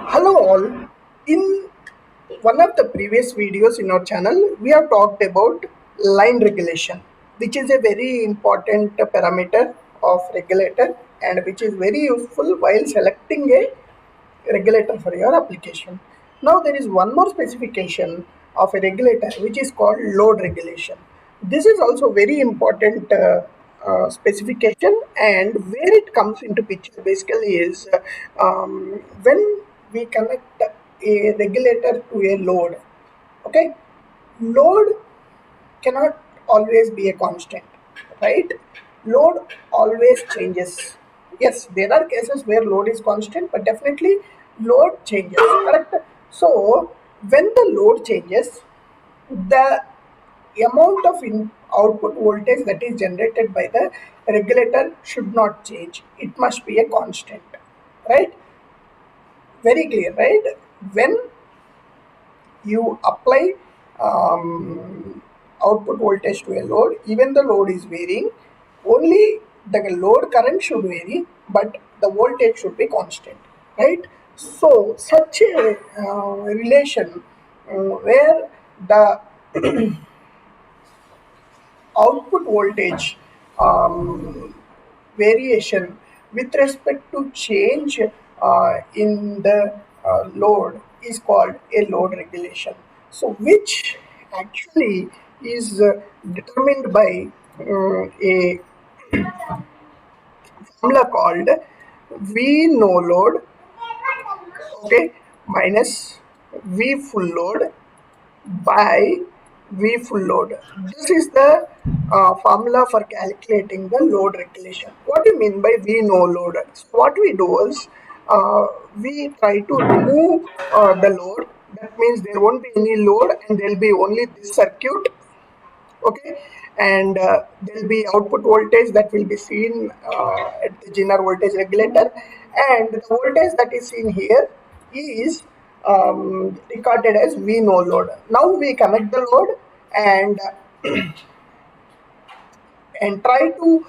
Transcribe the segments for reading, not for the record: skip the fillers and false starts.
Hello all. In one of the previous videos in our channel, we have talked about line regulation, which is a very important parameter of regulator and which is very useful while selecting a regulator for your application. Now there is one more specification of a regulator which is called load regulation. This is also very important specification, and where it comes into picture basically is when we connect a regulator to a load. Okay, load cannot always be a constant, right? Load always changes. Yes, there are cases where load is constant, but definitely load changes, correct? So when the load changes, the amount of output voltage that is generated by the regulator should not change. It must be a constant, right? Very clear, right? When you apply output voltage to a load, even the load is varying, only the load current should vary, but the voltage should be constant, right? So such a relation where the output voltage variation with respect to change in the load is called a load regulation. So, which actually is determined by a formula called V no load, okay, minus V full load by V full load. This is the formula for calculating the load regulation. What do you mean by V no load? So what we do is we try to remove the load. That means there won't be any load and there will be only this circuit, okay, and there will be output voltage that will be seen at the Zener voltage regulator, and the voltage that is seen here is recorded as V no load. Now we connect the load and try to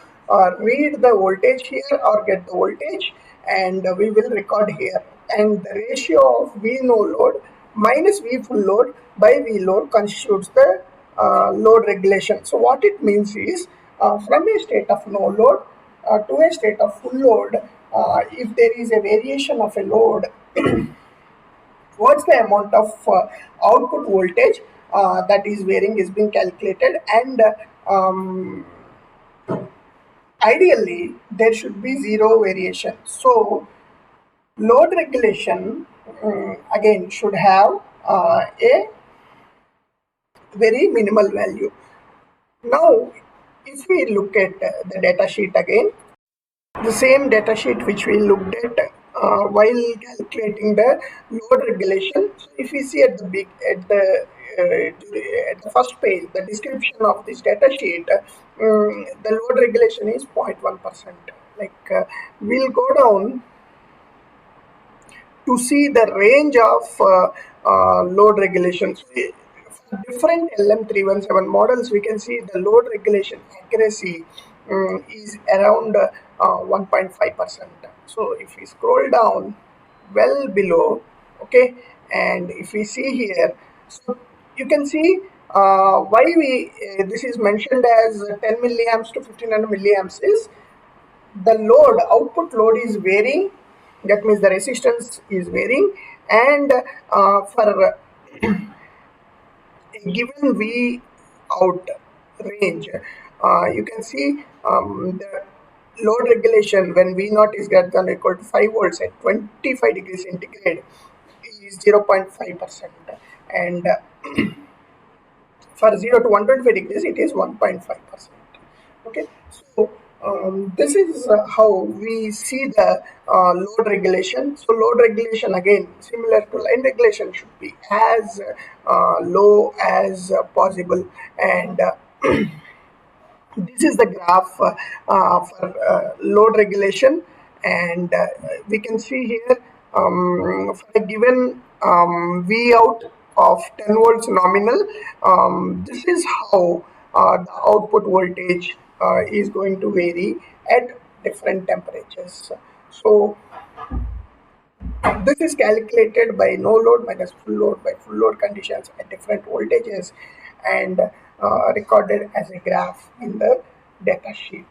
read the voltage here or get the voltage, and we will record here, and the ratio of V no load minus V full load by V load constitutes the load regulation. So what it means is from a state of no load to a state of full load, if there is a variation of a load, what's the amount of output voltage that is varying is being calculated, and ideally there should be zero variation. So load regulation again should have a very minimal value. Now if we look at the data sheet again, the same data sheet which we looked at while calculating the load regulation. So if we see at the at the first page, the description of this data sheet, the load regulation is 0.1%. Like we'll go down to see the range of load regulations. For different LM317 models, we can see the load regulation accuracy is around 1.5%. So if we scroll down well below, okay, and if we see here, so you can see why we this is mentioned as 10 milliamps to 1500 milliamps is the load, output load is varying. That means the resistance is varying, and for a given V out range, you can see the load regulation when V naught is greater than or equal to 5 volts at 25 degrees centigrade is 0.5%, and for 0 to 125 degrees it is 1.5%. Okay, so this is how we see the load regulation. So load regulation again similar to line regulation should be as low as possible, and this is the graph for load regulation, and we can see here for a given V out of 10 volts nominal, this is how the output voltage is going to vary at different temperatures. So This is calculated by no load minus full load by full load conditions at different voltages and recorded as a graph in the data sheet.